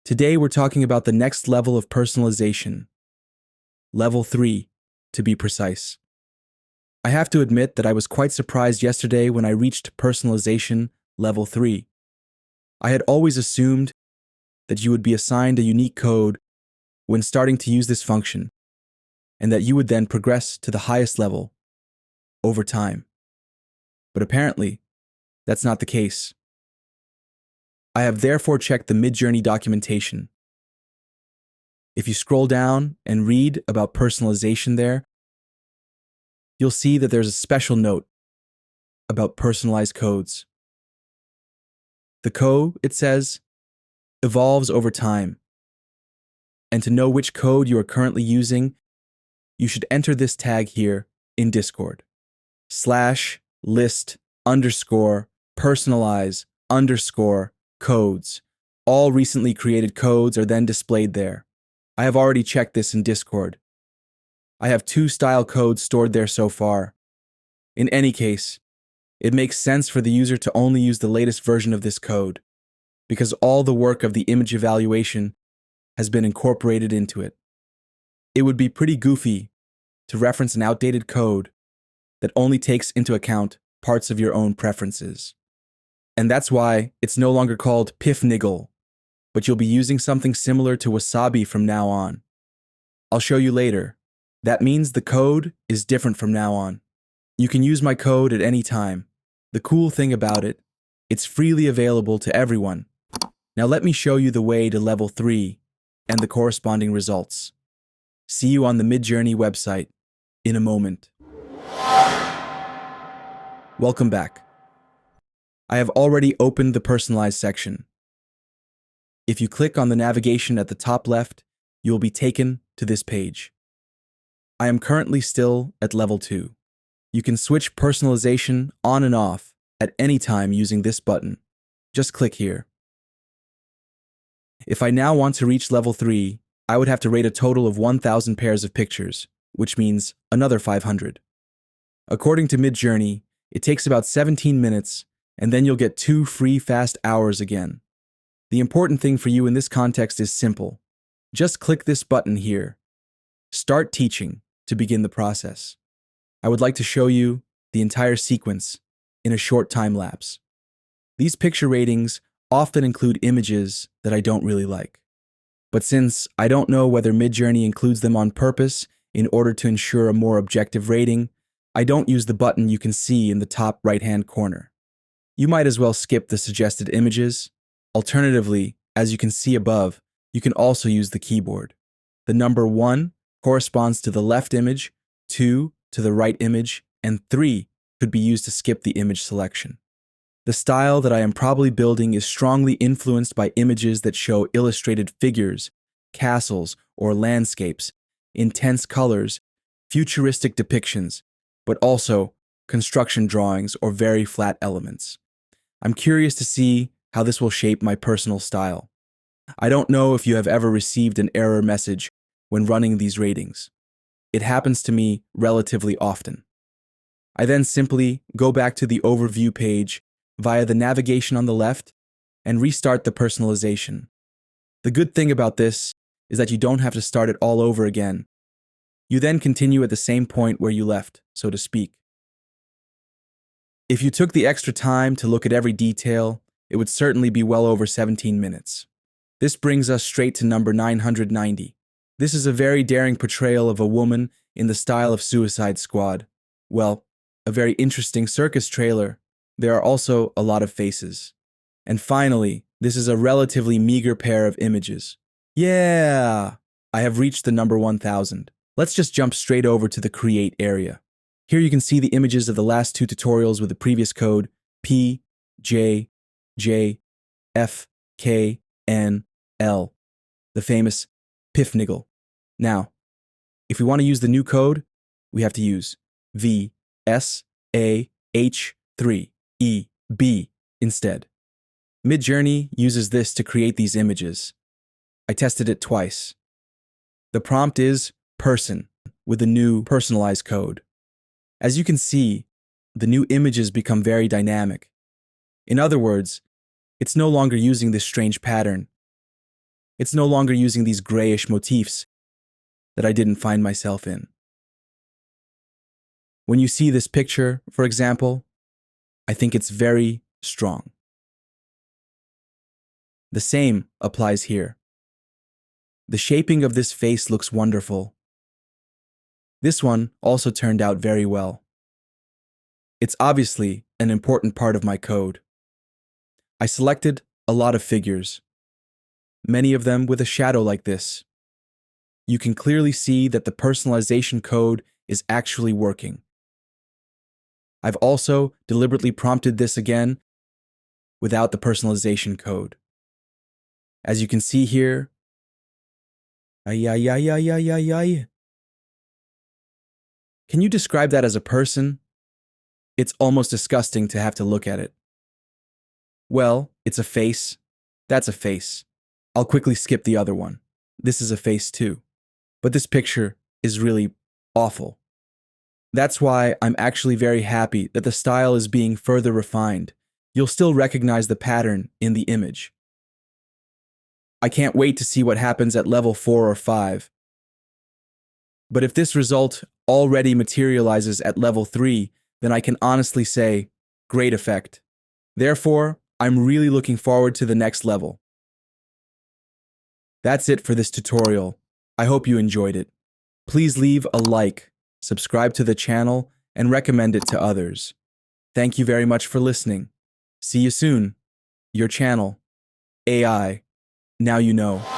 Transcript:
Today we're talking about the next level of personalization. Level 3, to be precise. I have to admit that I was quite surprised yesterday when I reached Personalization Level 3. I had always assumed that you would be assigned a unique code when starting to use this function, and that you would then progress to the highest level over time. But apparently, that's not the case. I have therefore checked the Midjourney documentation. If you scroll down and read about personalization there, you'll see that there's a special note about personalized codes. The code, it says, evolves over time. And to know which code you are currently using, you should enter this tag here in Discord. /list_personalize_codes. All recently created codes are then displayed there. I have already checked this in Discord. I have 2 style codes stored there so far. In any case, it makes sense for the user to only use the latest version of this code, because all the work of the image evaluation has been incorporated into it. It would be pretty goofy to reference an outdated code that only takes into account parts of your own preferences. And that's why it's no longer called Piffniggl, but you'll be using something similar to Wasabi from now on. I'll show you later. That means the code is different from now on. You can use my code at any time. The cool thing about it, it's freely available to everyone. Now let me show you the way to level 3 and the corresponding results. See you on the Midjourney website in a moment. Welcome back. I have already opened the Personalize section. If you click on the navigation at the top left, you will be taken to this page. I am currently still at level 2. You can switch personalization on and off at any time using this button. Just click here. If I now want to reach level 3, I would have to rate a total of 1,000 pairs of pictures, which means another 500. According to Midjourney, it takes about 17 minutes, and then you'll get 2 free fast hours again. The important thing for you in this context is simple. Just click this button here. Start teaching to begin the process. I would like to show you the entire sequence in a short time lapse. These picture ratings often include images that I don't really like. But since I don't know whether Midjourney includes them on purpose in order to ensure a more objective rating, I don't use the button you can see in the top right-hand corner. You might as well skip the suggested images. Alternatively, as you can see above, you can also use the keyboard. The number 1 corresponds to the left image, 2 to the right image, and 3 could be used to skip the image selection. The style that I am probably building is strongly influenced by images that show illustrated figures, castles, or landscapes, intense colors, futuristic depictions, but also construction drawings or very flat elements. I'm curious to see how this will shape my personal style. I don't know if you have ever received an error message when running these ratings. It happens to me relatively often. I then simply go back to the overview page via the navigation on the left and restart the personalization. The good thing about this is that you don't have to start it all over again. You then continue at the same point where you left, so to speak. If you took the extra time to look at every detail, it would certainly be well over 17 minutes. This brings us straight to number 990. This is a very daring portrayal of a woman in the style of Suicide Squad. Well, a very interesting circus trailer. There are also a lot of faces. And finally, this is a relatively meager pair of images. Yeah! I have reached the number 1,000. Let's just jump straight over to the Create area. Here you can see the images of the last 2 tutorials with the previous code PJJFKNL, the famous Piffniggl. Now, if we want to use the new code, we have to use VSAH3EB instead. Midjourney uses this to create these images. I tested it twice. The prompt is person with the new Personalize code. As you can see, the new images become very dynamic. In other words, it's no longer using this strange pattern. It's no longer using these grayish motifs that I didn't find myself in. When you see this picture, for example, I think it's very strong. The same applies here. The shaping of this face looks wonderful. This one also turned out very well. It's obviously an important part of my code. I selected a lot of figures, many of them with a shadow like this. You can clearly see that the personalization code is actually working. I've also deliberately prompted this again without the personalization code. As you can see here, can you describe that as a person? It's almost disgusting to have to look at it. Well, it's a face. That's a face. I'll quickly skip the other one. This is a face too. But this picture is really awful. That's why I'm actually very happy that the style is being further refined. You'll still recognize the pattern in the image. I can't wait to see what happens at level 4 or 5. But if this result already materializes at level 3, then I can honestly say, great effect. Therefore, I'm really looking forward to the next level. That's it for this tutorial. I hope you enjoyed it. Please leave a like, subscribe to the channel, and recommend it to others. Thank you very much for listening. See you soon. Your channel, AI. Now you know.